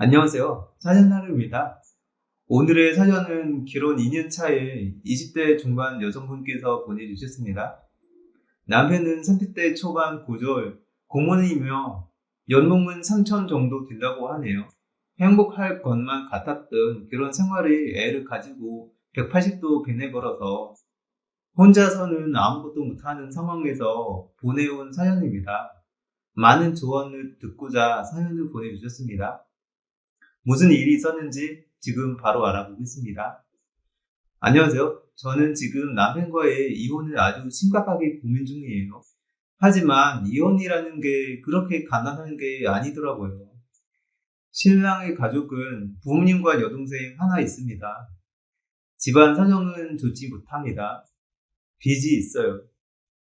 안녕하세요. 사전하루입니다. 오늘의 사전은 결혼 2년 차에 20대 중반 여성분께서 보내주셨습니다. 남편은 30대 초반 고졸 공무원이며 연봉은 3천 정도 된다고 하네요. 행복할 것만 같았던 결혼 생활에 애를 가지고 180도 변해버려서 혼자서는 아무것도 못하는 상황에서 보내온 사연입니다. 많은 조언을 듣고자 사연을 보내주셨습니다. 무슨 일이 있었는지 지금 바로 알아보겠습니다. 안녕하세요. 저는 지금 남편과의 이혼을 아주 심각하게 고민 중이에요. 하지만 이혼이라는 게 그렇게 간단한 게 아니더라고요. 신랑의 가족은 부모님과 여동생 하나 있습니다. 집안 사정은 좋지 못합니다. 빚이 있어요.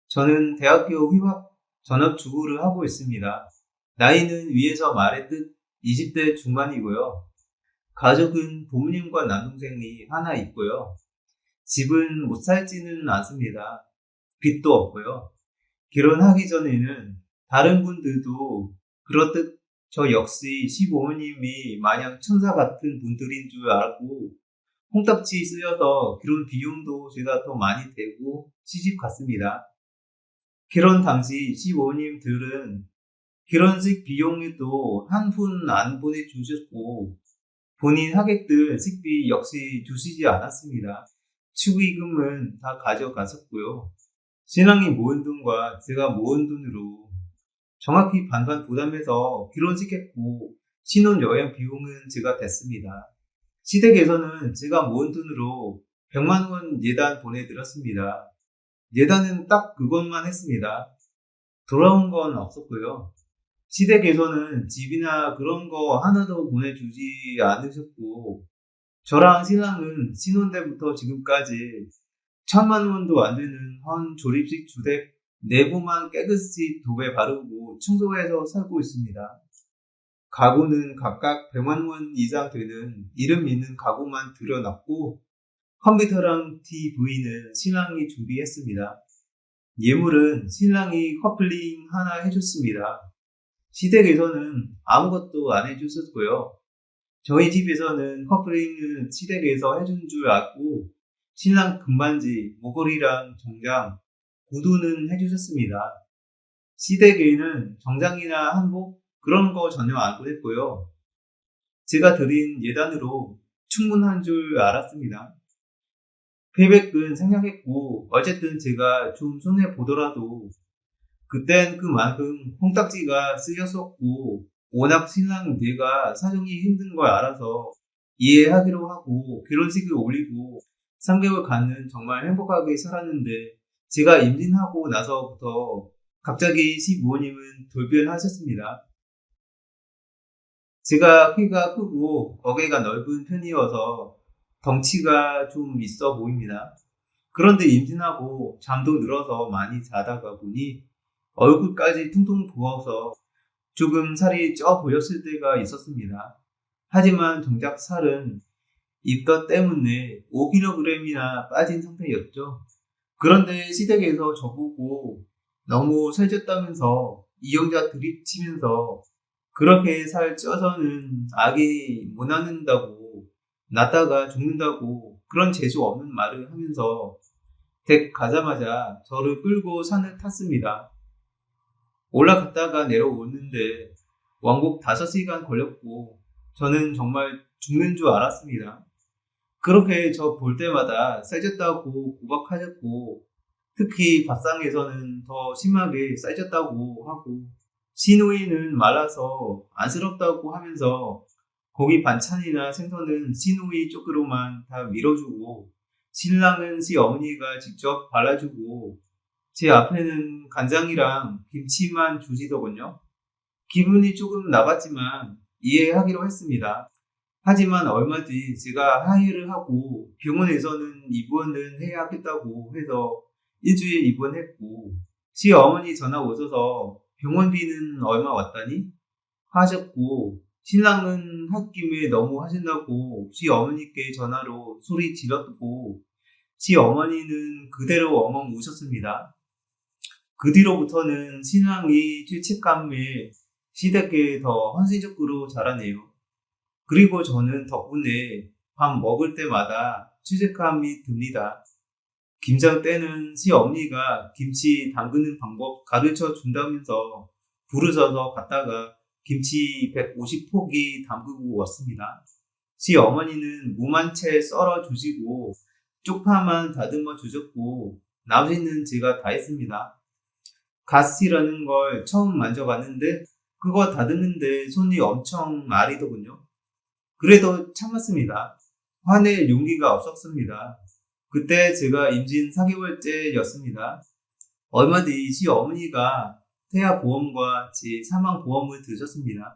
저는 대학교 휴학 전업주부를 하고 있습니다. 나이는 위에서 말했듯 20대 중반이고요. 가족은 부모님과 남동생이 하나 있고요. 집은 못 살지는 않습니다. 빚도 없고요. 결혼하기 전에는 다른 분들도 그렇듯 저 역시 시부모님이 마냥 천사 같은 분들인 줄 알고 콩딱지 쓰여서 결혼 비용도 제가 더 많이 대고 시집 갔습니다. 결혼 당시 시부모님들은 결혼식 비용에도 한 푼 안 보내주셨고 본인 하객들 식비 역시 주시지 않았습니다. 축의금은 다 가져갔었고요. 신랑이 모은 돈과 제가 모은 돈으로 정확히 반반 부담해서 결혼식 했고 신혼여행 비용은 제가 댔습니다. 시댁에서는 제가 모은 돈으로 100만 원 예단 보내드렸습니다. 예단은 딱 그것만 했습니다. 돌아온 건 없었고요. 시댁에서는 집이나 그런 거 하나도 보내주지 않으셨고 저랑 신랑은 신혼 때부터 지금까지 1,000만 원도 안 되는 헌 조립식 주택 내부만 깨끗이 도배 바르고 청소해서 살고 있습니다. 가구는 각각 100만 원 이상 되는 이름 있는 가구만 들여놨고 컴퓨터랑 TV는 신랑이 준비했습니다. 예물은 신랑이 커플링 하나 해줬습니다. 시댁에서는 아무것도 안 해주셨고요. 저희 집에서는 커플링은 시댁에서 해준 줄 알고 신랑 금반지, 목걸이랑 정장, 구두는 해주셨습니다. 시댁에는 정장이나 한복 그런 거 전혀 안 보냈고요. 제가 드린 예단으로 충분한 줄 알았습니다. 페이백은 생략했고 어쨌든 제가 좀 손해보더라도 그땐 그만큼 콩딱지가 쓰였었고 워낙 신랑 내가 사정이 힘든 걸 알아서 이해하기로 하고 결혼식을 올리고 3개월 간은 정말 행복하게 살았는데 제가 임신하고 나서부터 갑자기 시부모님은 돌변하셨습니다. 제가 키가 크고 어깨가 넓은 편이어서 덩치가 좀 있어 보입니다. 그런데 임신하고 잠도 늘어서 많이 자다가 보니 얼굴까지 퉁퉁 부어서 조금 살이 쪄 보였을 때가 있었습니다. 하지만 정작 살은 입덧 때문에 5kg이나 빠진 상태였죠. 그런데 시댁에서 저보고 너무 살쪘다면서 이영자 드립치면서 그렇게 살 쪄서는 아기 못 낳는다고 낳다가 죽는다고 그런 재수 없는 말을 하면서 댁 가자마자 저를 끌고 산을 탔습니다. 올라갔다가 내려오는데 왕복 5시간 걸렸고 저는 정말 죽는 줄 알았습니다. 그렇게 저 볼 때마다 살쪘다고 구박하셨고 특히 밥상에서는 더 심하게 쌀쪘다고 하고 시누이는 말라서 안쓰럽다고 하면서 고기 반찬이나 생선은 시누이 쪽으로만 다 밀어주고 신랑은 시어머니가 직접 발라주고 제 앞에는 간장이랑 김치만 주시더군요. 기분이 조금 나빴지만 이해하기로 했습니다. 하지만 얼마 뒤 제가 하혈을 하고 병원에서는 입원은 해야 하겠다고 해서 일주일 입원했고 시어머니 전화 오셔서 병원비는 얼마 왔다니 하셨고 신랑은 홧김에 너무 하신다고 시어머니께 전화로 소리 지렀고 시어머니는 그대로 엉엉 우셨습니다. 그 뒤로부터는 신랑이 죄책감에 시댁에 더 헌신적으로 자라네요. 그리고 저는 덕분에 밥 먹을 때마다 죄책감이 듭니다. 김장 때는 시어머니가 김치 담그는 방법 가르쳐 준다면서 부르셔서 갔다가 김치 150포기 담그고 왔습니다. 시어머니는 무만 채 썰어 주시고 쪽파만 다듬어 주셨고 나머지는 제가 다 했습니다. 갓이라는 걸 처음 만져봤는데 그거 다듬는데 손이 엄청 아리더군요. 그래도 참았습니다. 화낼 용기가 없었습니다. 그때 제가 임신 4개월째였습니다. 얼마 뒤 시어머니가 태아보험과 제 사망보험을 드셨습니다.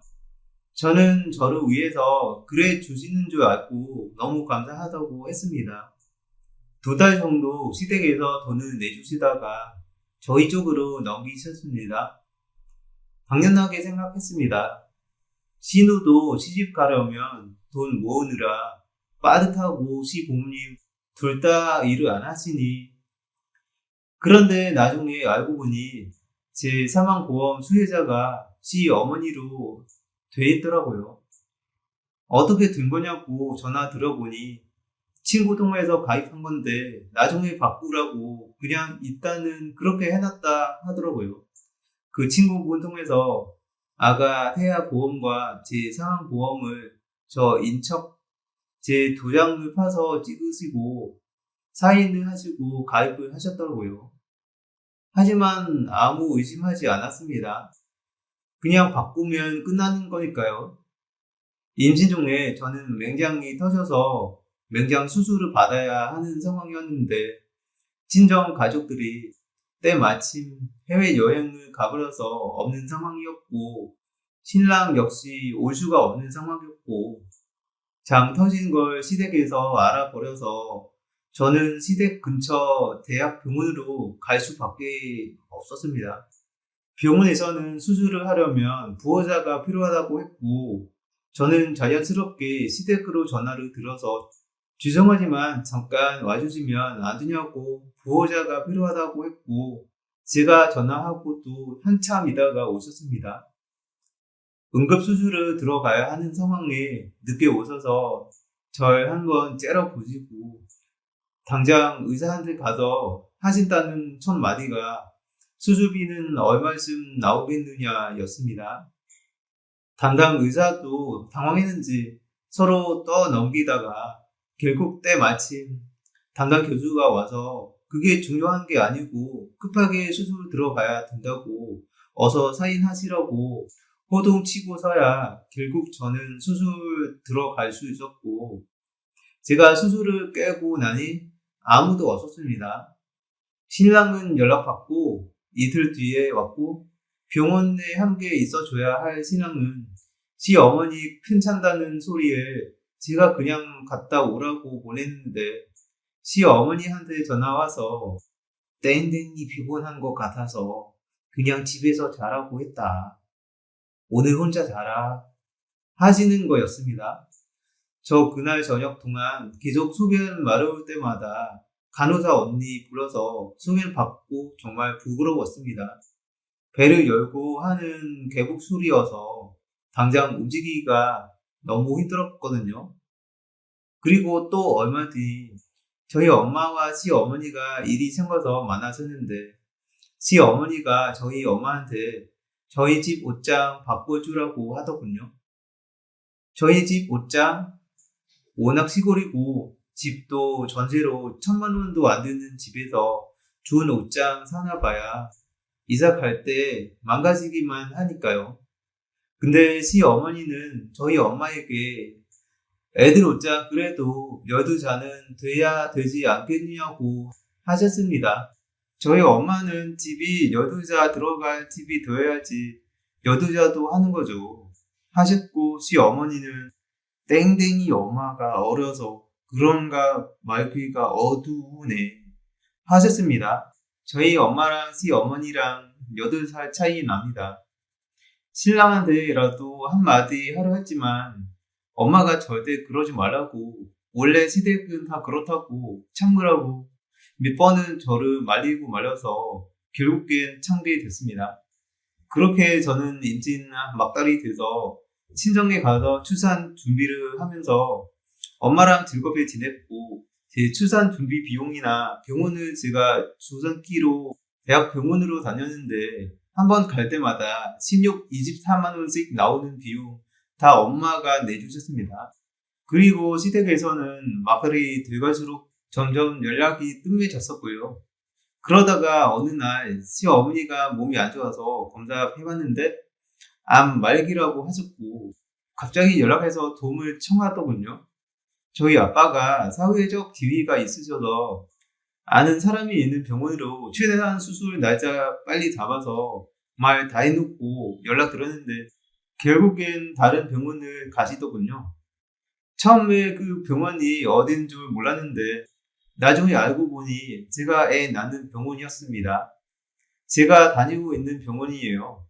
저는 저를 위해서 그래 주시는 줄 알고 너무 감사하다고 했습니다. 2달 정도 시댁에서 돈을 내주시다가 저희 쪽으로 넘기셨습니다. 당연하게 생각했습니다. 신우도 시집 가려면 돈 모으느라 빠듯하고 시부모님 둘 다 일을 안 하시니. 그런데 나중에 알고 보니 제 사망보험 수혜자가 시어머니로 돼 있더라고요. 어떻게 된 거냐고 전화 들어보니 친구 통해서 가입한 건데 나중에 바꾸라고 그냥 일단은 그렇게 해놨다 하더라고요. 그 친구분 통해서 아가 태아보험과 제 사망보험을 저 인척 제 도장을 파서 찍으시고 사인을 하시고 가입을 하셨더라고요. 하지만 아무 의심하지 않았습니다. 그냥 바꾸면 끝나는 거니까요. 임신 중에 저는 맹장이 터져서 맹장 수술을 받아야 하는 상황이었는데 친정 가족들이 때마침 해외여행을 가버려서 없는 상황이었고 신랑 역시 올 수가 없는 상황이었고 장 터진 걸 시댁에서 알아버려서 저는 시댁 근처 대학병원으로 갈 수밖에 없었습니다. 병원에서는 수술을 하려면 부호자가 필요하다고 했고 저는 자연스럽게 시댁으로 전화를 드려서 죄송하지만 잠깐 와주시면 안 되냐고 부호자가 필요하다고 했고 제가 전화하고 또 한참 있다가 오셨습니다. 응급수술을 들어가야 하는 상황에 늦게 오셔서 절 한번 째려보시고 당장 의사한테 가서 하신다는 첫 마디가 수술비는 얼마쯤 나오겠느냐 였습니다. 담당 의사도 당황했는지 서로 떠넘기다가 결국 때마침 담당 교수가 와서 그게 중요한 게 아니고 급하게 수술 들어가야 된다고 어서 사인하시라고 호동치고서야 결국 저는 수술 들어갈 수 있었고 제가 수술을 깨고 나니 아무도 없었습니다. 신랑은 연락받고 이틀 뒤에 왔고 병원에 함께 있어줘야 할 신랑은 시어머니 괜찮다는 소리에 제가 그냥 갔다 오라고 보냈는데 시어머니한테 전화와서 땡땡이 피곤한 것 같아서 그냥 집에서 자라고 했다. 오늘 혼자 자라 하시는 거였습니다. 저 그날 저녁 동안 계속 소변 마려울 때마다 간호사 언니 불러서 소변 받고 정말 부끄러웠습니다. 배를 열고 하는 개복 소리여서 당장 움직이기가 너무 힘들었거든요. 그리고 또 얼마 뒤 저희 엄마와 시어머니가 일이 생겨서 만나셨는데 시어머니가 저희 엄마한테 저희 집 옷장 바꿔주라고 하더군요. 저희 집 옷장 워낙 시골이고 집도 전세로 1,000만 원도 안 드는 집에서 좋은 옷장 사나 봐야 이사 갈 때 망가지기만 하니까요. 근데 시어머니는 저희 엄마에게 애들 옷장 그래도 12자는 돼야 되지 않겠냐고 하셨습니다. 저희 엄마는 집이 12자 들어갈 집이 되어야지 12자도 하는 거죠. 하셨고 시어머니는 땡땡이 엄마가 어려서 그런가 말귀가 어두우네 하셨습니다. 저희 엄마랑 시어머니랑 8살 차이 납니다. 신랑한테라도 한마디 하려 했지만 엄마가 절대 그러지 말라고 원래 시댁은 다 그렇다고 참으라고 몇 번은 저를 말리고 말려서 결국엔 참게 됐습니다. 그렇게 저는 임신 막달이 돼서 친정에 가서 출산 준비를 하면서 엄마랑 즐겁게 지냈고, 제 출산 준비 비용이나 병원을 제가 조선기로 대학 병원으로 다녔는데 한 번 갈 때마다 16, 24만 원씩 나오는 비용 다 엄마가 내주셨습니다. 그리고 시댁에서는 마블이 돼갈수록 점점 연락이 뜸해졌었고요. 그러다가 어느 날 시어머니가 몸이 안 좋아서 검사해봤는데 암 말기라고 하셨고 갑자기 연락해서 도움을 청하더군요. 저희 아빠가 사회적 지위가 있으셔서 아는 사람이 있는 병원으로 최대한 수술 날짜 빨리 잡아서 말 다 해놓고 연락드렸는데 결국엔 다른 병원을 가시더군요. 처음에 그 병원이 어딘 줄 몰랐는데 나중에 알고 보니 제가 애 낳는 병원이었습니다. 제가 다니고 있는 병원이에요.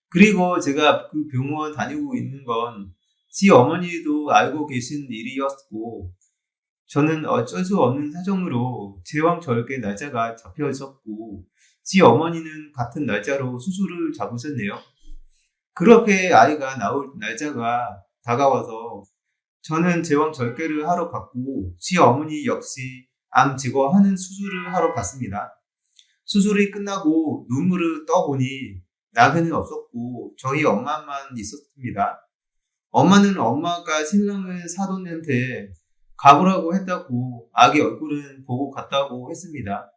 그리고 제가 그 병원 다니고 있는 건 시어머니도 알고 계신 일이었고 저는 어쩔 수 없는 사정으로 제왕절개 날짜가 잡혀 있었고 시어머니는 같은 날짜로 수술을 잡으셨네요. 그렇게 아이가 나올 날짜가 다가와서 저는 제왕절개를 하러 갔고 시어머니 역시 암 제거하는 수술을 하러 갔습니다. 수술이 끝나고 눈물을 떠보니 나그는 없었고 저희 엄마만 있었습니다. 엄마는 엄마가 신랑을 사돈한테 가보라고 했다고 아기 얼굴은 보고 갔다고 했습니다.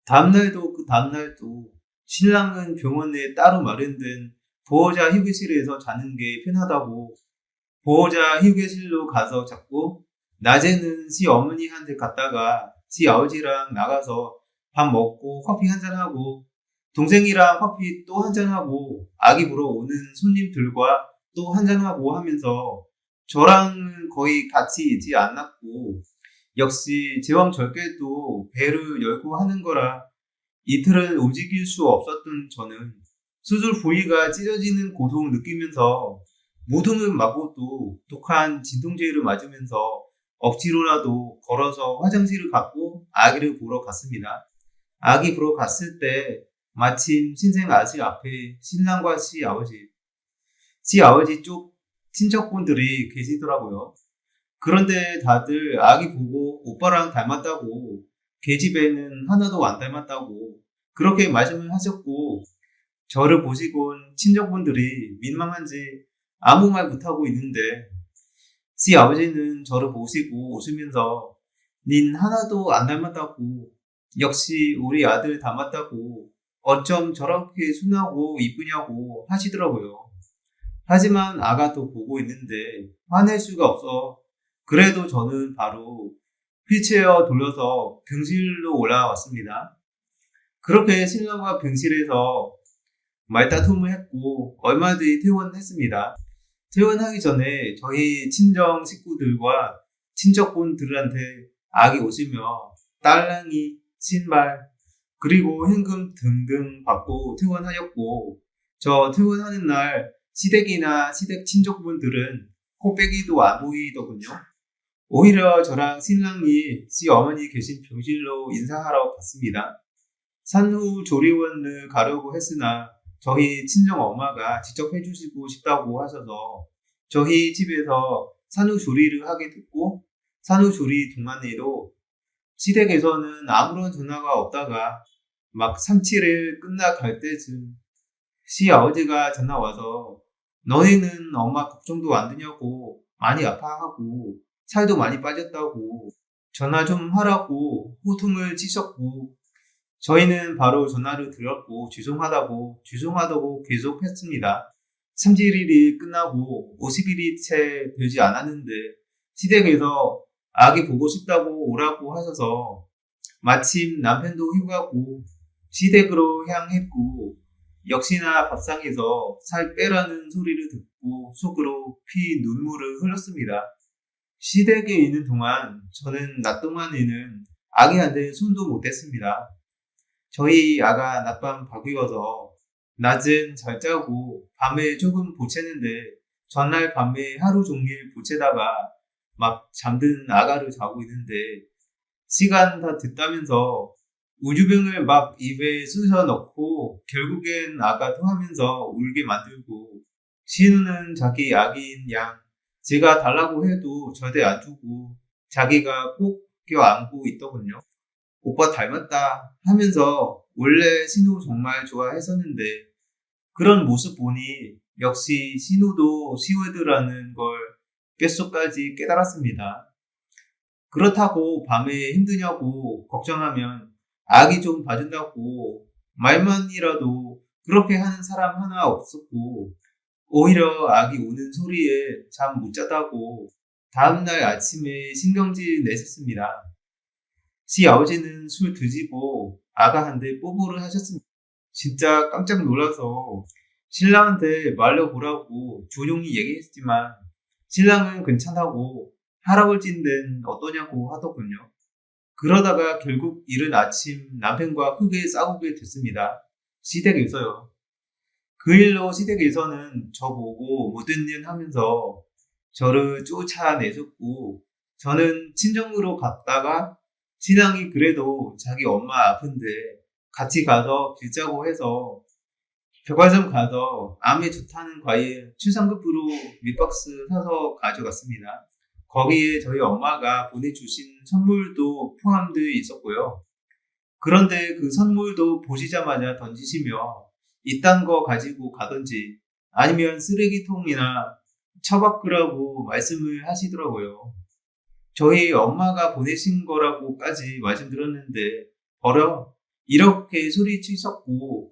다음날도 그 다음날도 신랑은 병원에 따로 마련된 보호자 휴게실에서 자는 게 편하다고 보호자 휴게실로 가서 잤고 낮에는 시어머니한테 갔다가 시아버지랑 나가서 밥 먹고 커피 한잔하고 동생이랑 커피 또 한잔하고 아기 보러 오는 손님들과 또 한잔하고 하면서 저랑은 거의 같이 있지 않았고 역시 제왕절개도 배를 열고 하는 거라 이틀은 움직일 수 없었던 저는 수술 부위가 찢어지는 고통을 느끼면서 모둠을 맞고도 독한 진통제를 맞으면서 억지로라도 걸어서 화장실을 갔고 아기를 보러 갔습니다. 아기 보러 갔을 때 마침 신생 아씨 앞에 신랑과 시아버지 쪽 친척분들이 계시더라고요. 그런데 다들 아기 보고 오빠랑 닮았다고 계집애는 하나도 안 닮았다고 그렇게 말씀을 하셨고 저를 보시곤 친척분들이 민망한지 아무 말 못하고 있는데 시아버지는 저를 보시고 웃으면서 닌 하나도 안 닮았다고 역시 우리 아들 닮았다고 어쩜 저렇게 순하고 이쁘냐고 하시더라고요. 하지만 아가도 보고 있는데 화낼 수가 없어 그래도 저는 바로 휠체어 돌려서 병실로 올라왔습니다. 그렇게 신랑과 병실에서 말다툼을 했고 얼마 뒤 퇴원했습니다. 퇴원하기 전에 저희 친정 식구들과 친척분들한테 아기 오시며 딸랑이, 신발, 그리고 현금 등등 받고 퇴원하였고 저 퇴원하는 날 시댁이나 시댁 친척분들은 코빼기도 안 보이더군요. 오히려 저랑 신랑이 시어머니 계신 병실로 인사하러 갔습니다. 산후 조리원을 가려고 했으나 저희 친정 엄마가 직접 해주시고 싶다고 하셔서 저희 집에서 산후조리를 하게 됐고 산후조리 동안에도 시댁에서는 아무런 전화가 없다가 막 3, 7일 끝나갈 때쯤 시아버지가 전화 와서 너희는 엄마 걱정도 안 되냐고 많이 아파하고 살도 많이 빠졌다고 전화 좀 하라고 호통을 치셨고 저희는 바로 전화를 드렸고 죄송하다고 계속 했습니다. 3일이 끝나고 50일이 채 되지 않았는데 시댁에서 아기 보고 싶다고 오라고 하셔서 마침 남편도 휴가고 시댁으로 향했고 역시나 밥상에서 살 빼라는 소리를 듣고 속으로 피 눈물을 흘렸습니다. 시댁에 있는 동안 저는 낮 동안에는 아기한테 손도 못 댔습니다. 저희 아가 낮밤 바뀌어서 낮은 잘 자고 밤에 조금 보채는데 전날 밤에 하루 종일 보채다가 막 잠든 아가를 자고 있는데 시간 다 됐다면서 우유병을 막 입에 쑤셔 넣고 결국엔 아가 토하면서 울게 만들고 신우는 자기 아기인 양, 제가 달라고 해도 절대 안 주고 자기가 꼭 껴안고 있더군요. 오빠 닮았다 하면서 원래 신우 정말 좋아했었는데 그런 모습 보니 역시 신우도 시웨드라는 걸 뼛속까지 깨달았습니다. 그렇다고 밤에 힘드냐고 걱정하면 아기 좀 봐준다고 말만이라도 그렇게 하는 사람 하나 없었고 오히려 아기 우는 소리에 잠 못 자다고 다음날 아침에 신경질 냈었습니다. 시아버지는 술 드시고 아가한테 뽀뽀를 하셨습니다. 진짜 깜짝 놀라서 신랑한테 말려보라고 조용히 얘기했지만 신랑은 괜찮다고 할아버지는 어떠냐고 하더군요. 그러다가 결국 이른 아침 남편과 크게 싸우게 됐습니다. 시댁에서요. 그 일로 시댁에서는 저보고 못된 일 하면서 저를 쫓아내셨고 저는 친정으로 갔다가 신랑이 그래도 자기 엄마 아픈데 같이 가서 빌자고 해서 백화점 가서 암에 좋다는 과일 출상급으로 밑박스 사서 가져갔습니다. 거기에 저희 엄마가 보내주신 선물도 포함되어 있었고요. 그런데 그 선물도 보시자마자 던지시며 이딴 거 가지고 가든지 아니면 쓰레기통이나 처박으라고 말씀을 하시더라고요. 저희 엄마가 보내신 거라고까지 말씀드렸는데 버려 이렇게 소리치셨고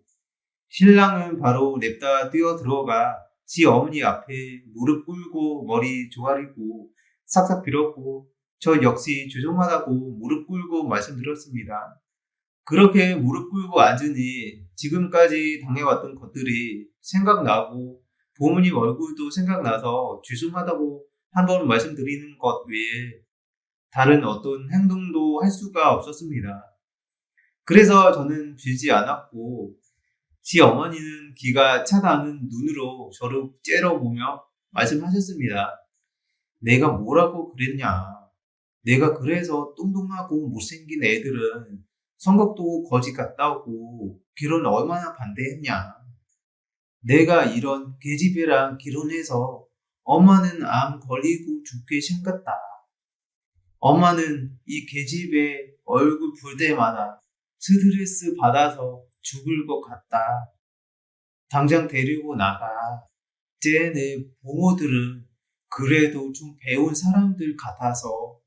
신랑은 바로 냅다 뛰어 들어가 지 어머니 앞에 무릎 꿇고 머리 조아리고 싹싹 빌었고 저 역시 죄송하다고 무릎 꿇고 말씀드렸습니다. 그렇게 무릎 꿇고 앉으니 지금까지 당해왔던 것들이 생각나고 부모님 얼굴도 생각나서 죄송하다고 한 번 말씀드리는 것 외에 다른 어떤 행동도 할 수가 없었습니다. 그래서 저는 빌지 않았고 지 어머니는 기가 차다는 눈으로 저를 째려보며 말씀하셨습니다. 내가 뭐라고 그랬냐. 내가 그래서 뚱뚱하고 못생긴 애들은 성격도 거지 같다고 결혼 얼마나 반대했냐. 내가 이런 계집애랑 결혼해서 엄마는 암 걸리고 죽게 생겼다. 엄마는 이 계집애 얼굴 볼 때마다 스트레스 받아서 죽을 것 같다. 당장 데리고 나가. 쟤네 부모들은 그래도 좀 배운 사람들 같아서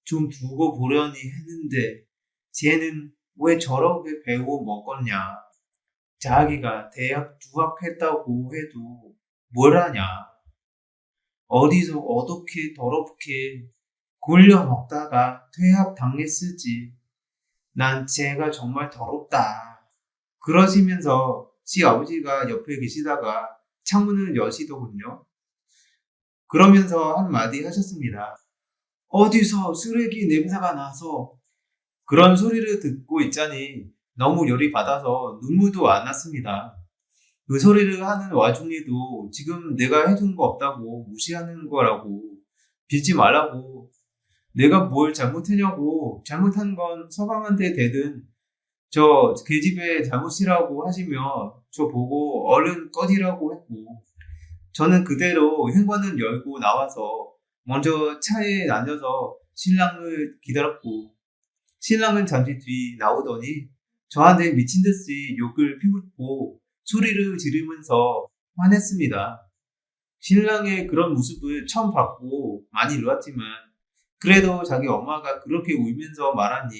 좀 두고 보려니 했는데 쟤는 왜 저렇게 배워 먹었냐. 자기가 대학 유학했다고 해도 뭘 하냐. 어디서 어떻게 더럽게 굴려 먹다가 퇴학 당했을지 난 쟤가 정말 더럽다. 그러시면서 시아버지가 옆에 계시다가 창문을 여시더군요. 그러면서 한마디 하셨습니다. 어디서 쓰레기 냄새가 나서 그런 소리를 듣고 있자니 너무 열이 받아서 눈물도 안 났습니다. 그 소리를 하는 와중에도 지금 내가 해준 거 없다고 무시하는 거라고 빌지 말라고 내가 뭘 잘못했냐고 잘못한 건 서방한테 대든 저 계집애 잘못이라고 하시며 저 보고 얼른 꺼지라고 했고 저는 그대로 현관을 열고 나와서 먼저 차에 앉아서 신랑을 기다렸고 신랑은 잠시 뒤 나오더니 저한테 미친 듯이 욕을 피우고 소리를 지르면서 화냈습니다. 신랑의 그런 모습을 처음 봤고 많이 놀랐지만 그래도 자기 엄마가 그렇게 울면서 말하니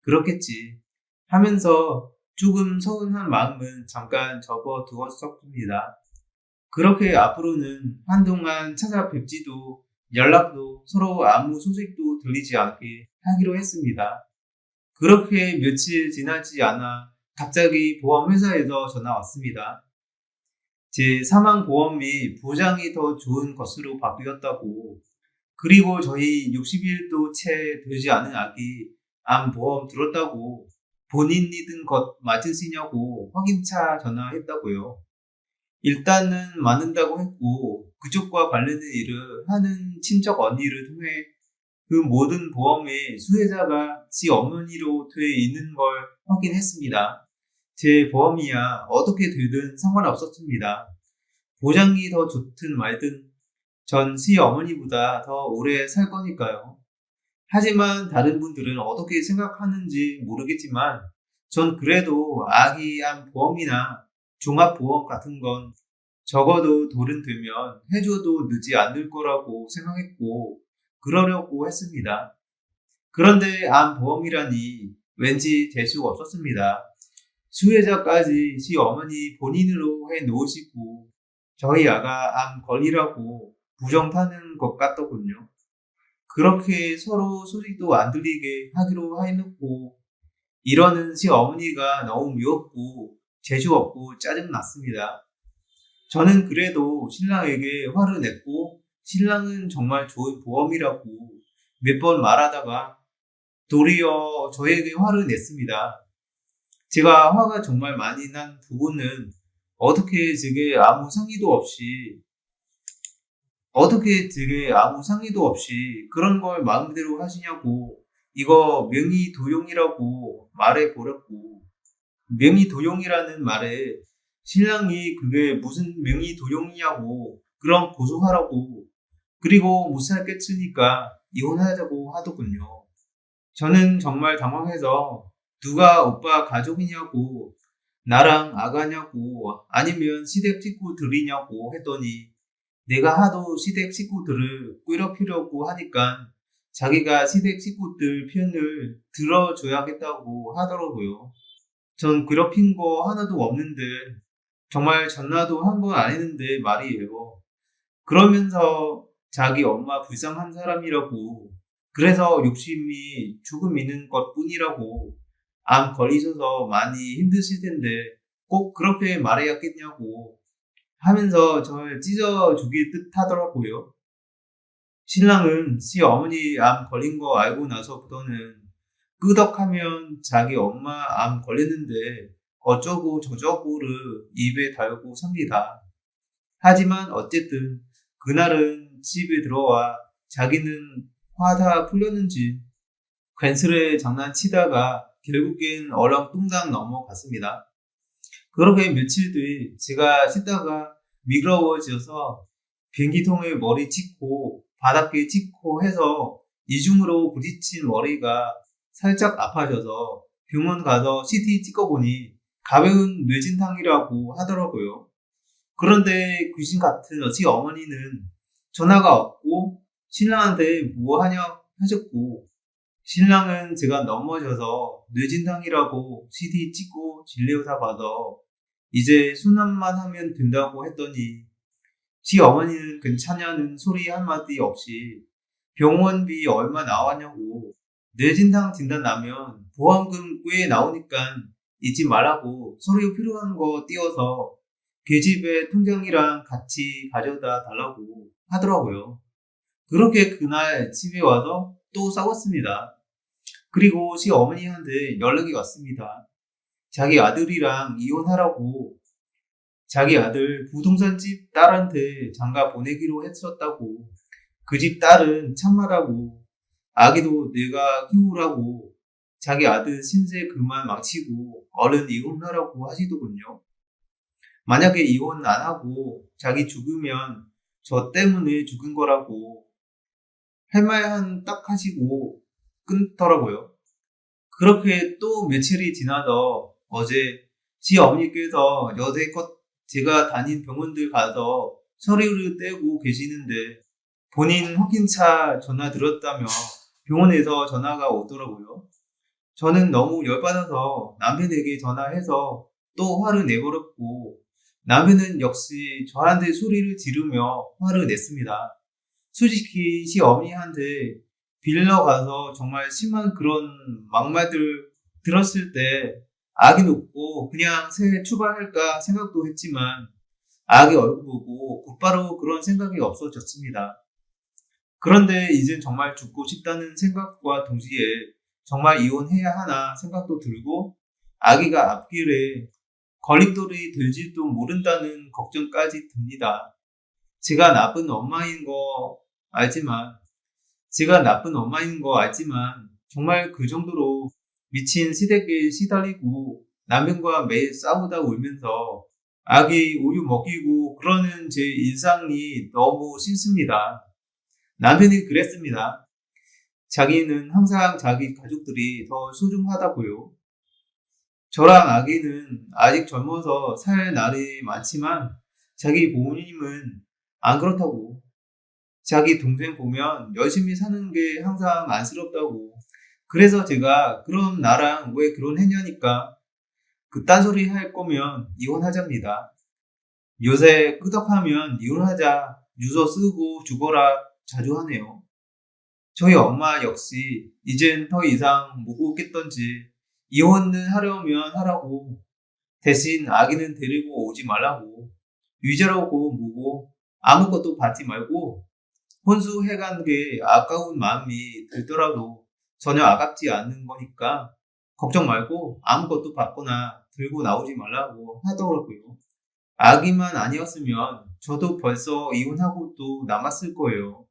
그렇겠지 하면서 조금 서운한 마음은 잠깐 접어두었었습니다. 그렇게 앞으로는 한동안 찾아뵙지도 연락도 서로 아무 소식도 들리지 않게 하기로 했습니다. 그렇게 며칠 지나지 않아 갑자기 보험회사에서 전화 왔습니다. 제 사망보험이 보장이 더 좋은 것으로 바뀌었다고 그리고 저희 60일도 채 되지 않은 아기 암보험 들었다고 본인이 든 것 맞으시냐고 확인차 전화했다고요. 일단은 맞는다고 했고 그쪽과 관련된 일을 하는 친척 언니를 통해 그 모든 보험의 수혜자가 지 어머니로 돼 있는 걸 확인했습니다. 제 보험이야 어떻게 되든 상관없었습니다. 보장이 더 좋든 말든 전 시어머니보다 더 오래 살 거니까요. 하지만 다른 분들은 어떻게 생각하는지 모르겠지만 전 그래도 아기암 보험이나 종합보험 같은 건 적어도 돌은 되면 해줘도 늦지 않을 거라고 생각했고 그러려고 했습니다. 그런데 암 보험이라니 왠지 될 수가 없었습니다. 수혜자까지 시어머니 본인으로 해 놓으시고 저희 아가 암 걸리라고 부정 타는 것 같더군요. 그렇게 서로 소리도 안 들리게 하기로 해놓고 이러는 시어머니가 너무 미웠고 재수없고 짜증났습니다. 저는 그래도 신랑에게 화를 냈고 신랑은 정말 좋은 보험이라고 몇 번 말하다가 도리어 저에게 화를 냈습니다. 제가 화가 정말 많이 난 부분은 어떻게 제게 아무 상의도 없이 그런 걸 마음대로 하시냐고 이거 명의도용이라고 말해버렸고 명의도용이라는 말에 신랑이 그게 무슨 명의도용이냐고 그럼 고소하라고 그리고 못 살겠으니까 이혼하자고 하더군요. 저는 정말 당황해서 누가 오빠 가족이냐고 나랑 아가냐고 아니면 시댁 식구들이냐고 했더니 내가 하도 시댁 식구들을 괴롭히려고 하니까 자기가 시댁 식구들 편을 들어줘야겠다고 하더라고요. 전 괴롭힌 거 하나도 없는데 정말 전화도 한 번 안 했는데 말이에요. 그러면서 자기 엄마 불쌍한 사람이라고 그래서 욕심이 조금 있는 것 뿐이라고 암 걸리셔서 많이 힘드실 텐데 꼭 그렇게 말해야겠냐고 하면서 저를 찢어주길 듯 하더라고요. 신랑은 시어머니 암 걸린 거 알고 나서부터는 끄덕하면 자기 엄마 암 걸렸는데 어쩌고 저쩌고를 입에 달고 삽니다. 하지만 어쨌든 그날은 집에 들어와 자기는 화 다 풀렸는지 괜스레 장난치다가 결국엔 얼렁뚱땅 넘어갔습니다. 그렇게 며칠 뒤 제가 씻다가 미끄러워져서 변기통에 머리 찍고 바닥에 찍고 해서 이중으로 부딪힌 머리가 살짝 아파져서 병원 가서 CT 찍어보니 가벼운 뇌진탕이라고 하더라고요. 그런데 귀신 같은 시어머니는 전화가 왔고 신랑한테 뭐 하냐 하셨고 신랑은 제가 넘어져서 뇌진탕이라고 CT 찍고 진료 다 받아 이제 순환만 하면 된다고 했더니 시어머니는 괜찮냐는 소리 한마디 없이 병원비 얼마 나왔냐고 뇌진탕 진단 나면 보험금 꽤 나오니까 잊지 말라고 서류 필요한 거 띄워서 계집애 통장이랑 같이 가져다 달라고 하더라고요. 그렇게 그날 집에 와서 또 싸웠습니다. 그리고 시어머니한테 연락이 왔습니다. 자기 아들이랑 이혼하라고 자기 아들 부동산 집 딸한테 장가 보내기로 했었다고 그 집 딸은 참말하고 아기도 내가 키우라고 자기 아들 신세 그만 망치고 얼른 이혼하라고 하시더군요. 만약에 이혼 안 하고 자기 죽으면 저 때문에 죽은 거라고 할 말 한 딱 하시고 끊더라고요. 그렇게 또 며칠이 지나서 어제 시어머니께서 여태껏 제가 다닌 병원들 가서 서류를 떼고 계시는데 본인 확인차 전화 드렸다며 병원에서 전화가 오더라고요. 저는 너무 열받아서 남편에게 전화해서 또 화를 내버렸고 남편은 역시 저한테 소리를 지르며 화를 냈습니다. 솔직히 시어머니한테 빌러 가서 정말 심한 그런 막말들 들었을 때 아기 놓고 그냥 새해 출발할까 생각도 했지만 아기 얼굴 보고 곧바로 그런 생각이 없어졌습니다. 그런데 이젠 정말 죽고 싶다는 생각과 동시에 정말 이혼해야 하나 생각도 들고 아기가 앞길에 걸림돌이 될지도 모른다는 걱정까지 듭니다. 제가 나쁜 엄마인 거 알지만 정말 그 정도로 미친 시댁에 시달리고 남편과 매일 싸우다 울면서 아기 우유 먹이고 그러는 제 일상이 너무 싫습니다. 남편이 그랬습니다. 자기는 항상 자기 가족들이 더 소중하다고요. 저랑 아기는 아직 젊어서 살 날이 많지만 자기 부모님은 안 그렇다고. 자기 동생 보면 열심히 사는 게 항상 안쓰럽다고. 그래서 제가 그럼 나랑 왜 결혼했냐니까 그딴 소리 할 거면 이혼하자입니다. 요새 끄덕하면 이혼하자, 유서 쓰고 죽어라 자주 하네요. 저희 엄마 역시 이젠 더 이상 못 걷겠던지 이혼은 하려면 하라고 대신 아기는 데리고 오지 말라고 위자료고 뭐고 아무것도 받지 말고 혼수해간 게 아까운 마음이 들더라도 전혀 아깝지 않는 거니까 걱정 말고 아무것도 받거나 들고 나오지 말라고 하더라고요. 아기만 아니었으면 저도 벌써 이혼하고 또 남았을 거예요.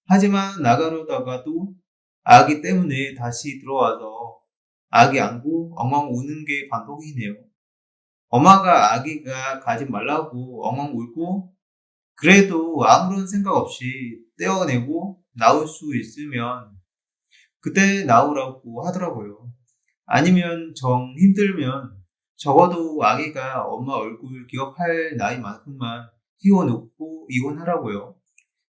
하지만 나가려다가도 아기 때문에 다시 들어와서 아기 안고 엉엉 우는 게 반복이네요. 엄마가 아기가 가지 말라고 엉엉 울고 그래도 아무런 생각 없이 떼어내고 나올 수 있으면 그때 나오라고 하더라고요. 아니면 정 힘들면 적어도 아기가 엄마 얼굴 기억할 나이만큼만 키워놓고 이혼하라고요.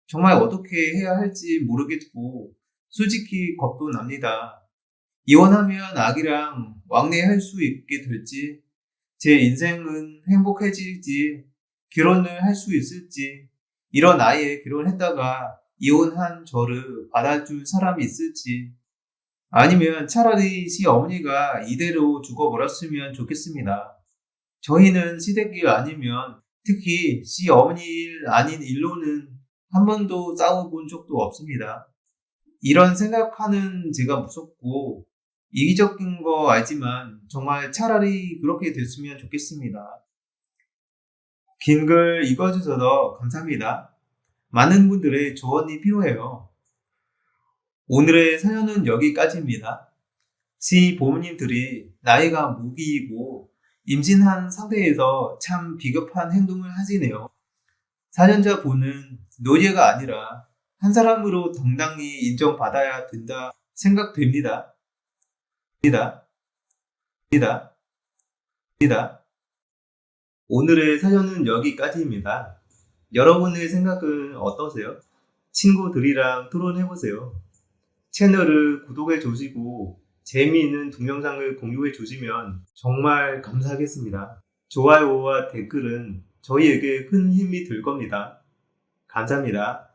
정말 어떻게 해야 할지 모르겠고 솔직히 겁도 납니다. 이혼하면 아기랑 왕래할 수 있게 될지 제 인생은 행복해질지 결혼을 할 수 있을지 이런 나이에 결혼했다가 이혼한 저를 받아줄 사람이 있을지 아니면 차라리 시어머니가 이대로 죽어버렸으면 좋겠습니다. 저희는 시댁이 아니면 특히 시어머니 일 아닌 일로는 한 번도 싸워본 적도 없습니다. 이런 생각하는 제가 무섭고 이기적인 거 알지만 정말 차라리 그렇게 됐으면 좋겠습니다. 긴 글 읽어주셔서 감사합니다. 많은 분들의 조언이 필요해요. 오늘의 사연은 여기까지입니다. 시 부모님들이 나이가 무기이고 임신한 상태에서 참 비겁한 행동을 하시네요. 사연자 분은 노예가 아니라 한 사람으로 당당히 인정받아야 된다 생각됩니다. 입니다. 입니다. 입니다. 오늘의 사연은 여기까지입니다. 여러분의 생각은 어떠세요? 친구들이랑 토론해보세요. 채널을 구독해 주시고 재미있는 동영상을 공유해 주시면 정말 감사하겠습니다. 좋아요와 댓글은 저희에게 큰 힘이 될 겁니다. 감사합니다.